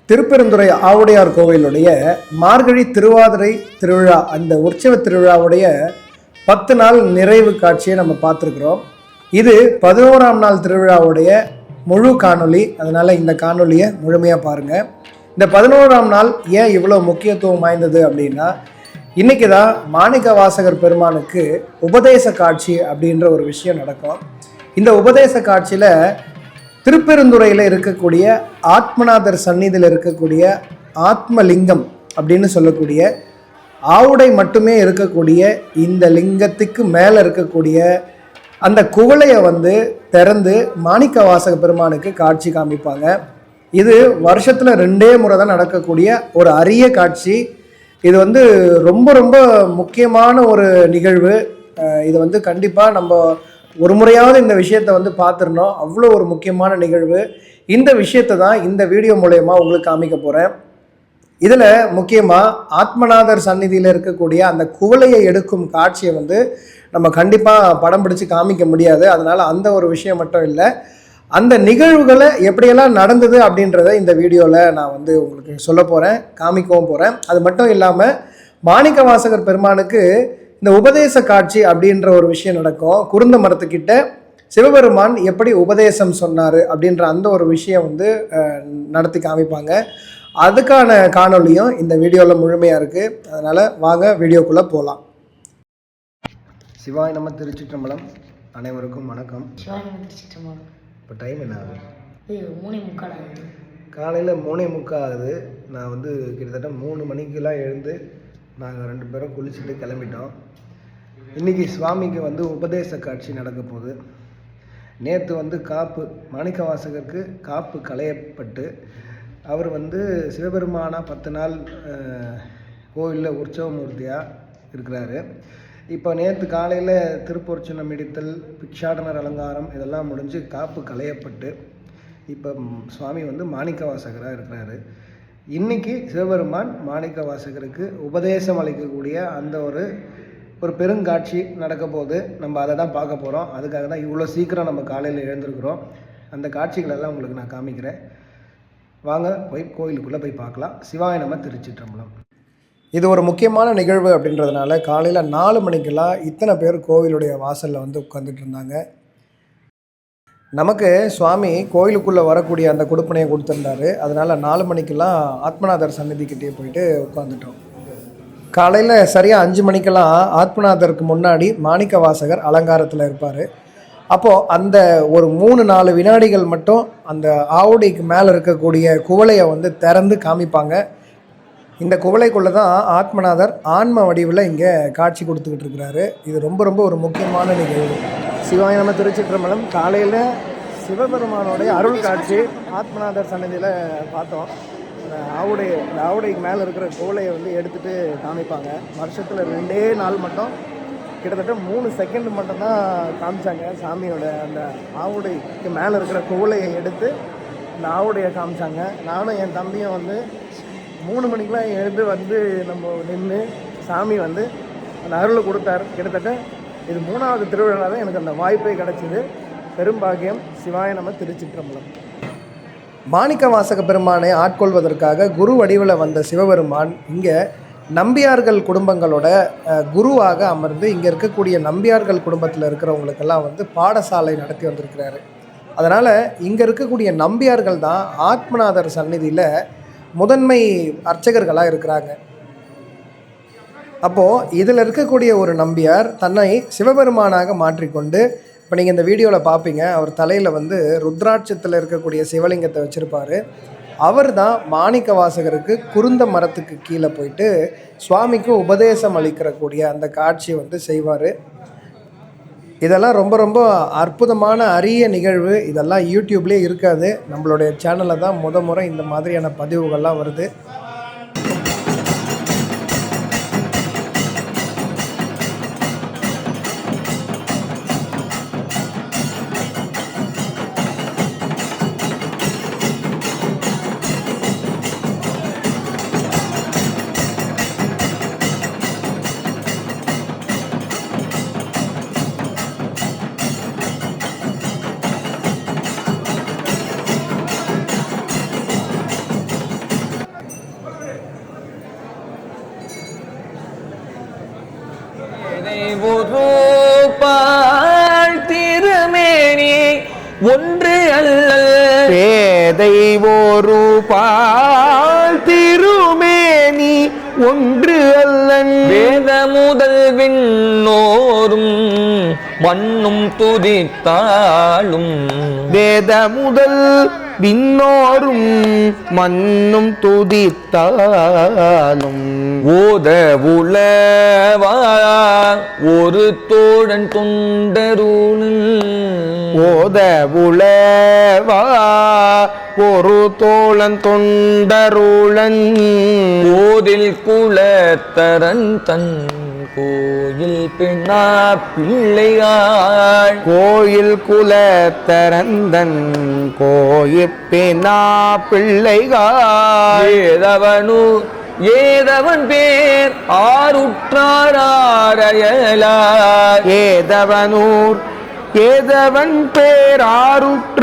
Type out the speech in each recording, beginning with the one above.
திருப்பெருந்துறை ஆவுடையார் கோவிலுடைய மார்கழி திருவாதிரை திருவிழா, அந்த உற்சவ திருவிழாவுடைய 10 நாள் நிறைவு காட்சியை நம்ம பார்த்துருக்குறோம். இது 11ஆம் நாள் திருவிழாவுடைய முழு காணொளி. அதனால் இந்த காணொலியை முழுமையாக பாருங்கள். இந்த 11ஆம் நாள் ஏன் இவ்வளோ முக்கியத்துவம் வாய்ந்தது அப்படின்னா, இன்றைக்கி தான் மாணிக்க வாசகர் பெருமானுக்கு உபதேச காட்சி அப்படின்ற ஒரு விஷயம் நடக்கும். இந்த உபதேச காட்சியில் திருப்பெருந்துறையில் இருக்கக்கூடிய ஆத்மநாதர் சந்நிதியில் இருக்கக்கூடிய ஆத்மலிங்கம் அப்படின்னு சொல்லக்கூடிய ஆவுடை மட்டுமே இருக்கக்கூடிய இந்த லிங்கத்துக்கு மேலே இருக்கக்கூடிய அந்த குவளையை திறந்து மாணிக்க வாசக பெருமானுக்கு காட்சி காமிப்பாங்க. இது வருஷத்தில் 2 முறை தான் நடக்கக்கூடிய ஒரு அரிய காட்சி. இது ரொம்ப ரொம்ப முக்கியமான ஒரு நிகழ்வு. இது கண்டிப்பாக நம்ம ஒரு முறையாவது இந்த விஷயத்தை பார்த்துருந்தோம். அவ்வளோ ஒரு முக்கியமான நிகழ்வு. இந்த விஷயத்தை தான் இந்த வீடியோ மூலயமா உங்களுக்கு காமிக்க போகிறேன். இதில் முக்கியமாக ஆத்மநாதர் சந்நிதியில் இருக்கக்கூடிய அந்த குவளையை எடுக்கும் காட்சியை நம்ம கண்டிப்பாக படம் பிடிச்சி காமிக்க முடியாது. அதனால் அந்த ஒரு விஷயம் மட்டும் இல்லை, அந்த நிகழ்வுகளை எப்படியெல்லாம் நடந்தது அப்படின்றத இந்த வீடியோவில் நான் உங்களுக்கு சொல்ல போகிறேன், காமிக்கவும் போகிறேன். அது மட்டும் இல்லாமல் மாணிக்க வாசகர் பெருமானுக்கு இந்த உபதேச காட்சி அப்படின்ற ஒரு விஷயம் நடக்கும். குருந்த மரத்துக்கிட்ட சிவபெருமான் எப்படி உபதேசம் சொன்னார் அப்படின்ற அந்த ஒரு விஷயம் நடத்தி காமிப்பாங்க. அதுக்கான காணொலியும் இந்த வீடியோவில் முழுமையாக இருக்குது. அதனால் வாங்க வீடியோக்குள்ளே போகலாம். சிவாய் நம்ம திருச்சிற்றம்பலம். அனைவருக்கும் வணக்கம். சிவாய் நம்ம திருச்சிற்றம்பலம். இப்போ டைம் என்ன ஆகுது? 3:45 ஆகுது. காலையில் 3:45 ஆகுது. நான் கிட்டத்தட்ட 3 மணிக்கெலாம் எழுந்து நாங்கள் 2 பேரும் குளிச்சுட்டு கிளம்பிட்டோம். இன்றைக்கி சுவாமிக்கு உபதேச காட்சி நடக்க போகுது. நேற்று காப்பு மாணிக்க வாசகருக்கு காப்பு களையப்பட்டு அவர் சிவபெருமானா 10 நாள் கோவிலில் உற்சவமூர்த்தியாக இருக்கிறாரு. இப்போ நேற்று காலையில் திருப்பொற்சனம் இடித்தல், பிக்ஷாடனர் அலங்காரம் இதெல்லாம் முடிஞ்சு காப்பு களையப்பட்டு இப்போ சுவாமி மாணிக்க வாசகராக இருக்கிறாரு. இன்றைக்கி சிவபெருமான் மாணிக்க வாசகருக்கு உபதேசம் அளிக்கக்கூடிய அந்த ஒரு பெருங்காட்சி நடக்க போது நம்ம அதை தான் பார்க்க போகிறோம். அதுக்காக தான் இவ்வளோ சீக்கிரம் நம்ம காலையில் எழுந்திருக்கிறோம். அந்த காட்சிகளெல்லாம் உங்களுக்கு நான் காமிக்கிறேன். வாங்க போய் கோயிலுக்குள்ளே போய் பார்க்கலாம். சிவாய நம்ம திருச்சிற்றம்பலம். இது ஒரு முக்கியமான நிகழ்வு அப்படின்றதுனால காலையில் 4 மணிக்கெல்லாம் இத்தனை பேர் கோவிலுடைய வாசலில் உட்காந்துட்டு இருந்தாங்க. நமக்கு சுவாமி கோயிலுக்குள்ளே வரக்கூடிய அந்த கொடுப்பனையை கொடுத்துருந்தாரு. அதனால் 4 மணிக்கெல்லாம் ஆத்மநாதர் சந்நிதிக்கிட்டே போயிட்டு உட்காந்துட்டோம். காலையில் சரியாக 5 மணிக்கெல்லாம் ஆத்மநாதருக்கு முன்னாடி மாணிக்க வாசகர் அலங்காரத்தில் இருப்பார். அப்போது அந்த ஒரு 3-4 வினாடிகள் மட்டும் அந்த ஆவுடைக்கு மேலே இருக்கக்கூடிய குவளையை திறந்து காமிப்பாங்க. இந்த குவளைக்குள்ளே தான் ஆத்மநாதர் ஆன்ம வடிவில் இங்கே காட்சி கொடுத்துக்கிட்டு இருக்கிறாரு. இது ரொம்ப ரொம்ப ஒரு முக்கியமான நிகழ்வு. சிவாய நம்ம திருச்சிற்றம்பலம். காலையில் சிவபெருமானோடைய அருள் காட்சி ஆத்மநாதர் சன்னதியில் பார்த்தோம். இந்த ஆவுடைக்கு மேலே இருக்கிற குவளையை எடுத்துகிட்டு காமிப்பாங்க. வருஷத்தில் 2 நாள் மட்டும் கிட்டத்தட்ட 3 செகண்ட் மட்டும்தான் காமிச்சாங்க. சாமியோட அந்த ஆவுடைக்கு மேலே இருக்கிற குவளையை எடுத்து அந்த ஆவுடையை காமிச்சாங்க. நானும் என் தம்பியும் 3 மணிக்கெலாம் எழுந்து நம்ம நின்று சாமி அந்த அருளை கொடுத்தார். கிட்டத்தட்ட இது 3வது திருவிழா தான் எனக்கு அந்த வாய்ப்பே கிடச்சிது. பெரும்பாகியம். சிவாய நம்ம திருச்சிற்றம்பலம். மாணிக்க வாசக பெருமானை ஆட்கொள்வதற்காக குரு வடிவில் வந்த சிவபெருமான் இங்கே நம்பியார்கள் குடும்பங்களோட குருவாக அமர்ந்து இங்கே இருக்கக்கூடிய நம்பியார்கள் குடும்பத்தில் இருக்கிறவங்களுக்கெல்லாம் பாடசாலை நடத்தி வந்திருக்கிறாரு. அதனால் இங்கே இருக்கக்கூடிய நம்பியார்கள் தான் ஆத்மநாதர் சந்நிதியில் முதன்மை அர்ச்சகர்களாக இருக்கிறாங்க. அப்போது இதில் இருக்கக்கூடிய ஒரு நம்பியார் தன்னை சிவபெருமானாக மாற்றிக்கொண்டு, இப்போ நீங்கள் இந்த வீடியோவில் பார்ப்பீங்க, அவர் தலையில் ருத்ராட்சத்தில் இருக்கக்கூடிய சிவலிங்கத்தை வச்சுருப்பார். அவர் தான் மாணிக்க வாசகருக்கு குருந்த மரத்துக்கு கீழே போயிட்டு சுவாமிக்கு உபதேசம் அளிக்கிறக்கூடிய அந்த காட்சியை செய்வார். இதெல்லாம் ரொம்ப ரொம்ப அற்புதமான அரிய நிகழ்வு. இதெல்லாம் யூடியூப்லேயே இருக்காது. நம்மளுடைய சேனலில் தான் முறை இந்த மாதிரியான பதிவுகள்லாம் வருது. பேதை ஒரு பால் திருமேனி ஒன்று அல்லன் வேத முதல் விண்ணோரும் மண்ணும் துதித்தாளும் வேத முதல் விண்ணோரும் மண்ணும் துதித்தாலும் ஓத உளவா ஒரு தோழன் தொண்டருளில் ஓத உளவா ஒரு தோழன் தொண்டருளன் கோதில் குலத்தரன் தன் கோயில் பெண்ணா பிள்ளையாள் கோயில் குலத்தரந்தன் கோயிப்பேனா பிள்ளைகள் ஏதவன் பேர் ஆருற்றாரையலார் ஏதவனூர் ஏதவன் பேர் ஆருற்றாரையலார்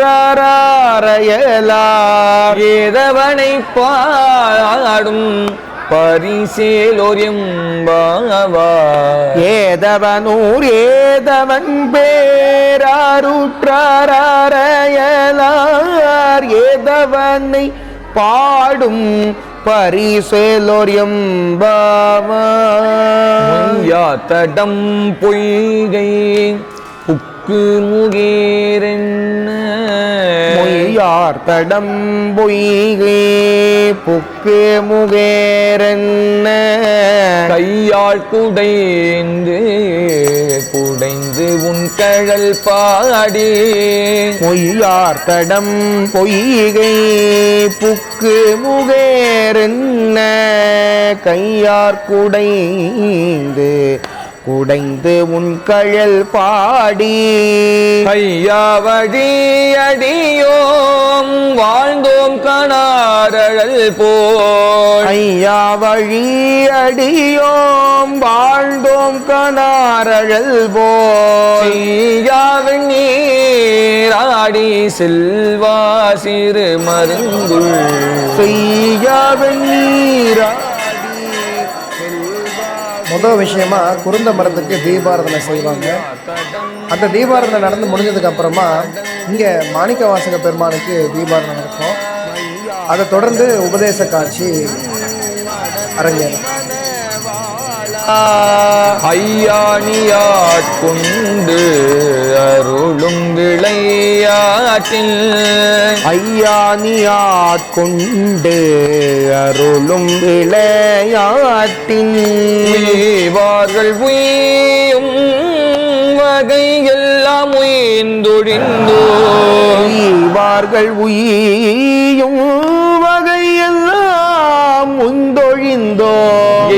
ஏதவனை பாடும் பரிசேலோர் எம்பாவார் ஏதவனூர் ஏதவன் பேர் ஆருற்றாரையலார் ஏதவனை பாடும் பரிசேலோர் எம்பாவார் யாத்தடம் பொய்கை புக்கு முகேரென்ன மொய்யார் தடம் பொய்கே புக்கு முகேரன்ன கையாள் குடைந்து உன் கழல் பாடி மொய்யார் தடம் பொய்கை புக்கு முகேரன்ன கையார் குடைந்து உன் கழல் பாடி ஐயாவடி அடியோம் வாழ்ந்தோம் கணாரழல் போய் ஐயா வழி அடியோம் வாழ்ந்தோம் கணாரழல் போய் செய்யாவின் நீராடி செல்வா சிறு மருங்குள் செய்யாவின் நீராடி முதல் விஷயமா குருந்த மரத்துக்கு தீபாராதனை செய்வாங்க. அந்த தீபாராதனை நடந்து முடிஞ்சதுக்கு அப்புறமா இங்கே மாணிக்க வாசக பெருமானுக்கு தீபாராதனை இருக்கும். அதை தொடர்ந்து உபதேச காட்சி அரங்கேறும். ஐயாணியாட்கொண்டு அருளும் விளையாட்டில் ஐயாணியாட்கொண்டு அருளும் விளையாட்டின் உய்வார்கள் உய்யும் வகை எல்லாம் உயிர்ந்தொழிந்தோ உய்வார்கள் உய்யும் வகையெல்லாம் முந்தொழிந்தோ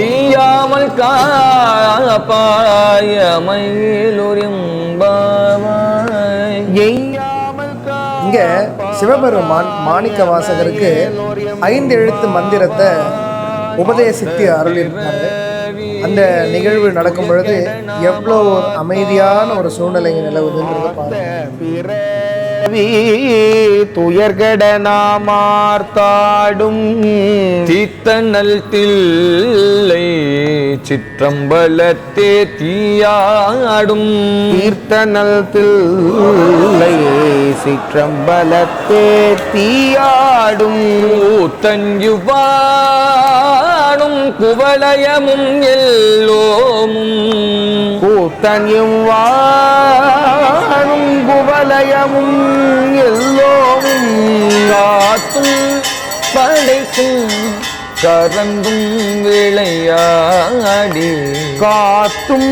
எய்யாமல் காப்பாயமையிலொரும்பாவாய் இங்க சிவபெருமான் மாணிக்க வாசகருக்கு 5 எழுத்து மந்திரத்தை உபதேசித்து அருளியிருப்பாரு. அந்த நிகழ்வு நடக்கும் பொழுது எவ்வளோ ஒரு அமைதியான ஒரு சூழ்நிலை நிலவுதுன்றது பாருங்க. துயர்கட நாமார்த்தாடும் தீத்தனல் தில்லை சிற்றம்பலத்தே தீயாடும் தீர்த்தனல் தில்லை சிற்றம்பலத்தே தீயாடும் கூத்தன்யுவானும் குவலயமும் எல்லோமும் கூத்தன்யுவானும் குவலயமும் எல்லோமும் காத்தும் படைக்கும் கரந்தும் விளையாடி காத்தும்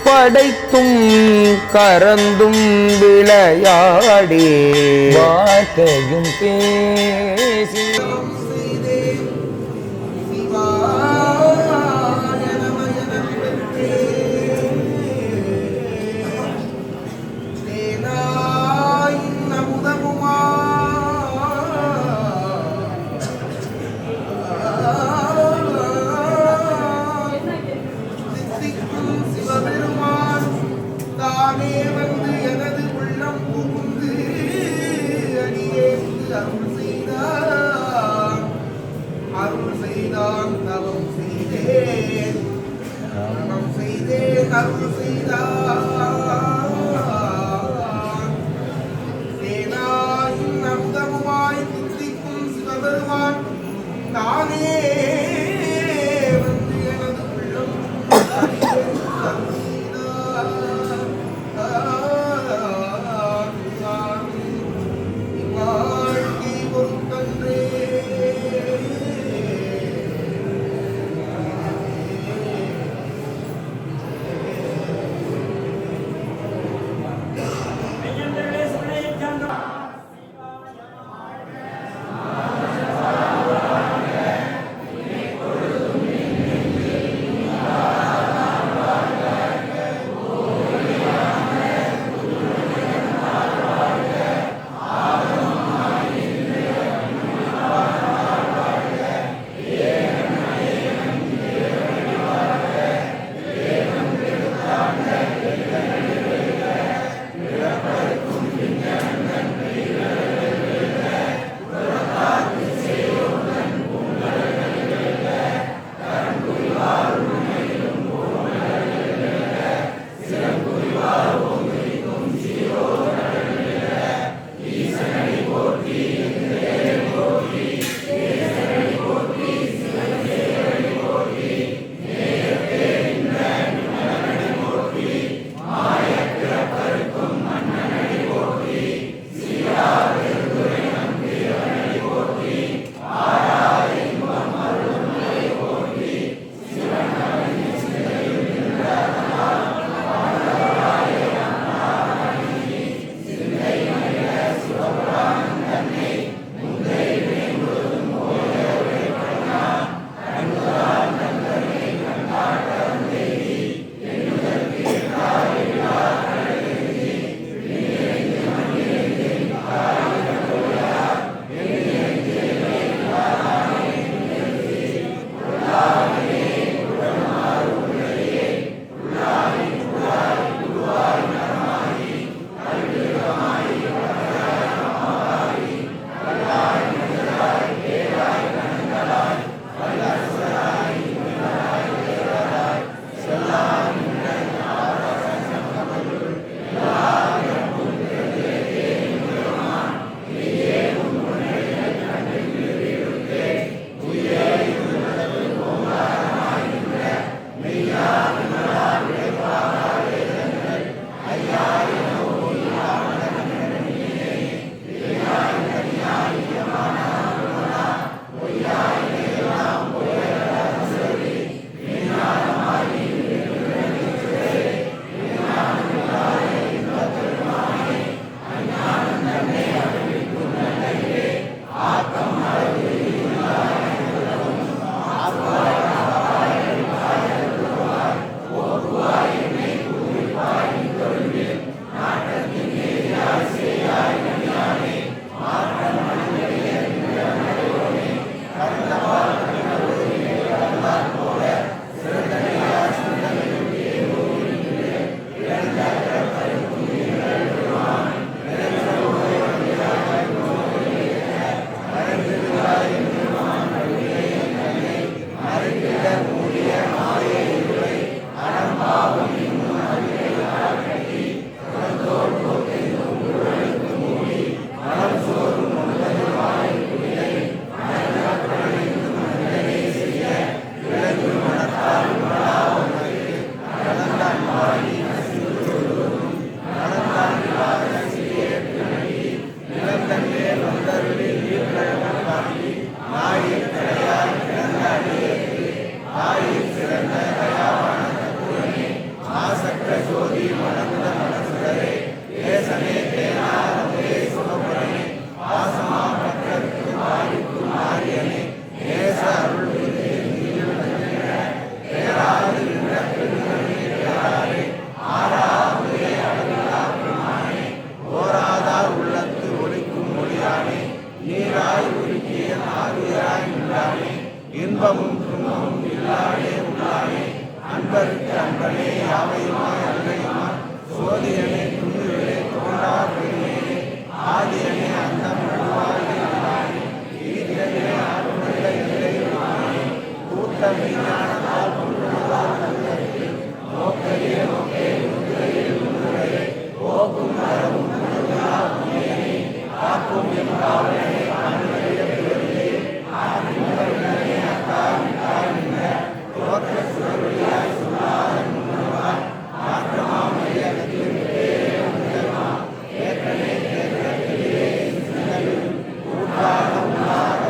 படைத்தும் கரந்தும் விளையாடி வார்த்தையும் பேசி இன்பமும் துன்பமும் இல்லாதே உள்ளானே அன்பருக்கு அன்பனே யாவையுமாய் அல்லையுமாய் சோதியனே துணிவிலே தோன்றா பெருமையே ஆதியனே அந்தம் நடுவாய் இல்லானே ஈதியனே ஆறுமுள்ள இல்லை உள்ளானே கூட்ட மெய்ஞானத்தால் கொண்டுள்ளதால் நல்லது நோக்கையே நோக்கே முன்னுரையே முன்னுரையே போக்கும் வரவும் முன்னுரையா முன்னையனே காக்கும் எம் காவலனே காண்பறிய பெருமையே ஆதிமுகனே அக்காவின் தோற்ற சுடர்வழியாய் சொல்லாத முன்னவாய் மாற்றமாம் மையகத்தில் ஏற்றனே தேற்றத்திலே சிந்தனில் கூட்டாக உள்ளாத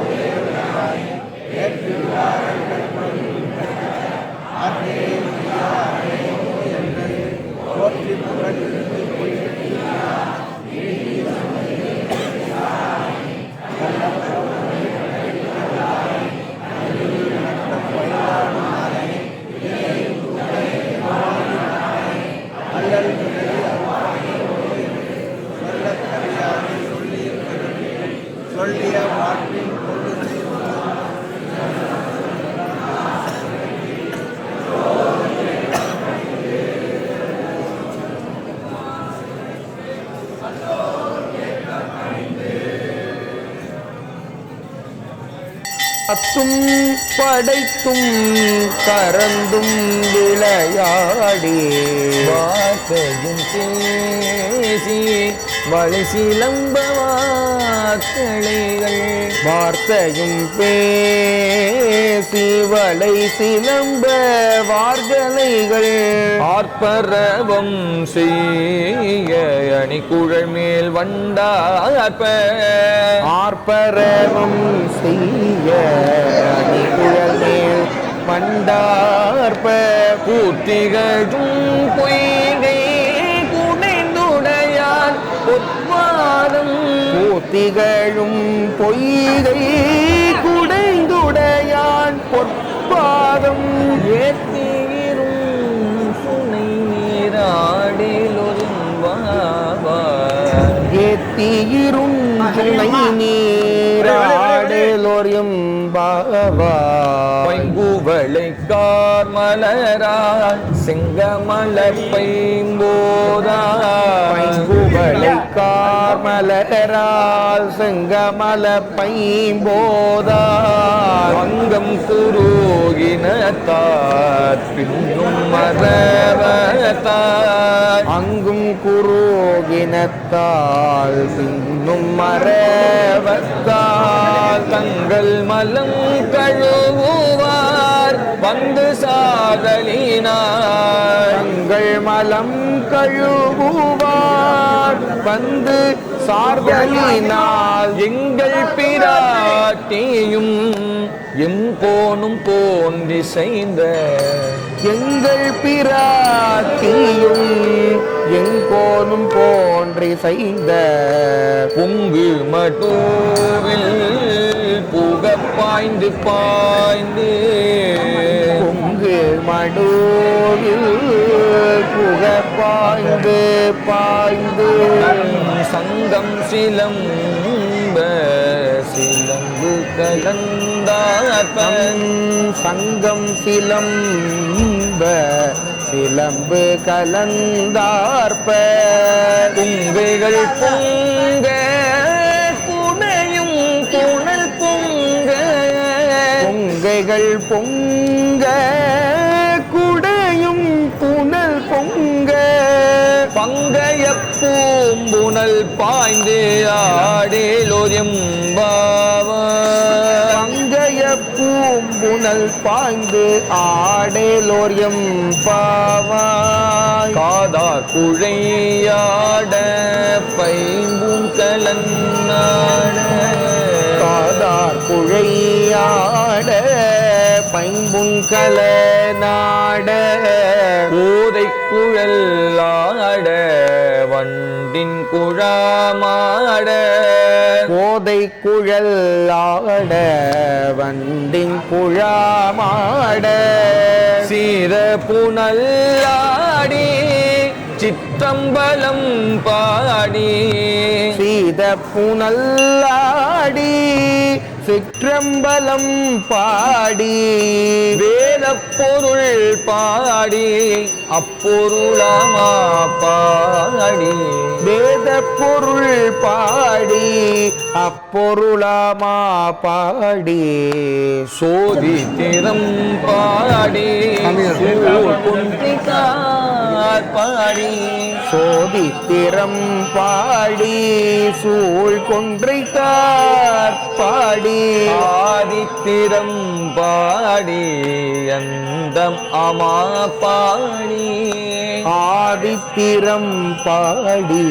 அத்தும் படைத்தும் கறந்தும் விளையாடி வார்த்தையும் பேசி வளை சிலம்ப வார்த்தைகள் வார்த்தையும் பேசி வளை சிலம்ப வார்கலைகள் ஆர்ப்பரவம் செய்ய அணிக்குழல் மேல் வண்டார்ப்ப ஆர்ப்பரவம் செய்ய அணிகுழல் மேல் மண்டார்ப்ப கூத்திகழும் பொய்கை குடைந்துடையான் பொற்பாதம் கூத்திகழும் பொய்கை குடைந்துடையான் பொற்பாதம் ஏத்தீரும் சுனை நீராடிலொரும் ஏத்தியிரும் துணை நீராடலோரியம் பாவா பைங்குவளை கார்மலரால் செங்கமலர் பைம்போதாய் பைங்குவளை கார்மலரால் செங்கமல பைம்போதார் அங்கம் குருகினத்தார் பின்னும் மரவத்தார் அங்கும் குரோகினத்தால் பின்னும் மரவத்தால் தங்கள் மலம் கழுவுவார் வந்து சாதலினார் தங்கள் மலம் கழுவுவார் வந்து சார்தலினால் எங்கள் பிராட்டியும் எம்போனும் போன்றி செய்த எங்கள் பிராட்டியும் எங்கோனும் போன்றி செய்த பொங்கு மட்டூவில் புக பாய்ந்து பாய்ந்து பொங்கு மடூரில் புக பாய்ந்து பாய்ந்து சங்கம் சிலம்ப சிலம்பு கலந்தார்ப்பன் சங்கம் சிலம்ப சிலம்பு கலந்தார்ப்ப துங்கைகள் பொங்க குடையும் புனல் பொங்க பொங்கைகள் பொங்க குடையும் புனல் பொங்க பங்கைய பூம்புணல் பாய்ந்து ஆடேலோரியம் பங்கைய பூம்புணல் பாய்ந்து ஆடேலோரியம் பாவாய் காதார் குழையாட பைம்பும் கலன்னாட காதார் குழையாட பைம்புங்கல நாட கோதை குழலாட வண்டின் குழாமாட கோதை குழல் ஆட வண்டின் குழாமாட சீர புனல்லாடி சித்தம்பலம் பாடி சீத புனல்லாடி சிற்றம்பலம் பாடி வேதப்பொருள் பாடி அப்பொருளாமா பாடி வேத பொருள் பாடி அப்பொருளாமா பாடி சோதி திறம் பாடி குன்றிக்கார் பாடி சோதித்திரம் பாடி சூழ் கொன்றைத்தார் பாடி ஆதித்திரம் பாடி அந்தம் அமா பாடி ஆதித்திரம் பாடி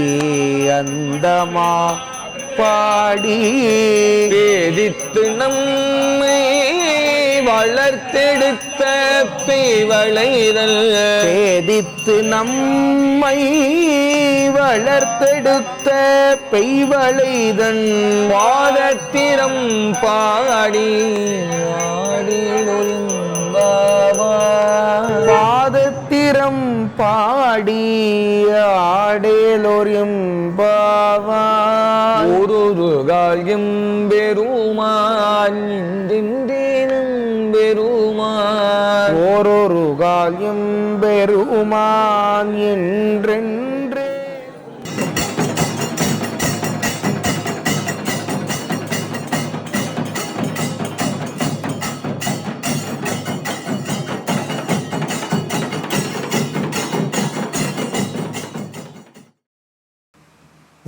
அந்தமா பாடி வேதித்து நம்மை வளர்த்தெடுத்த பேவளைதல் பேதித்து நம்மை வளர்த்தெடுத்த பெய்வளைதன் பாதத்திரம் பாடி பாதத்திரம் பாடி ஆடேலோரியம் பாவாய் ஒரு கால் எம்பெருமான் இந்திந்தேனும் பெருமான் ஓரொரு கால்யம் பெருமான் என்றென்று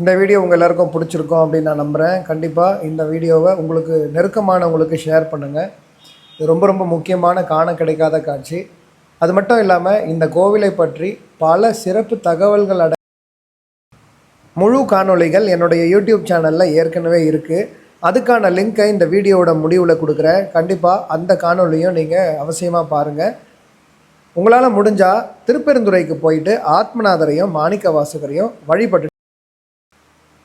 இந்த வீடியோ உங்கள் எல்லாருக்கும் பிடிச்சிருக்கோம் அப்படின்னு நான் நம்புகிறேன். கண்டிப்பாக இந்த வீடியோவை உங்களுக்கு நெருக்கமானவங்களுக்கு ஷேர் பண்ணுங்கள். இது ரொம்ப ரொம்ப முக்கியமான காண கிடைக்காத காட்சி. அது மட்டும் இல்லாமல் இந்த கோவிலை பற்றி பல சிறப்பு தகவல்கள் முழு காணொளிகள் என்னுடைய யூடியூப் சேனலில் ஏற்கனவே இருக்குது. அதுக்கான லிங்க்கை இந்த வீடியோவோட முடிவில் கொடுக்குறேன். கண்டிப்பாக அந்த காணொளியும் நீங்கள் அவசியமாக பாருங்கள். உங்களால் முடிஞ்சால் திருப்பெருந்துறைக்கு போயிட்டு ஆத்மநாதரையும் மாணிக்க வாசகரையும் வழிபட்டு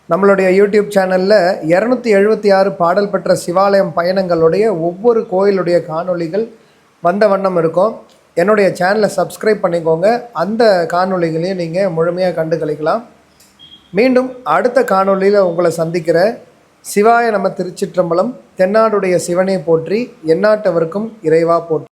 நம்மளுடைய யூடியூப் சேனலில் 276 பாடல் பெற்ற சிவாலயம் பயணங்களுடைய ஒவ்வொரு கோயிலுடைய காணொளிகள் வந்த வண்ணம் இருக்கும். என்னுடைய சேனலை சப்ஸ்கிரைப் பண்ணிக்கோங்க. அந்த காணொளிகளையும் நீங்கள் முழுமையாக கண்டு கழிக்கலாம். மீண்டும் அடுத்த காணொளியில் உங்களை சந்திக்கிற. சிவாய நம. திருச்சிற்றம்பலம். தென்னாடுடைய சிவனை போற்றி, எந்நாட்டவர்க்கும் இறைவா போற்றி.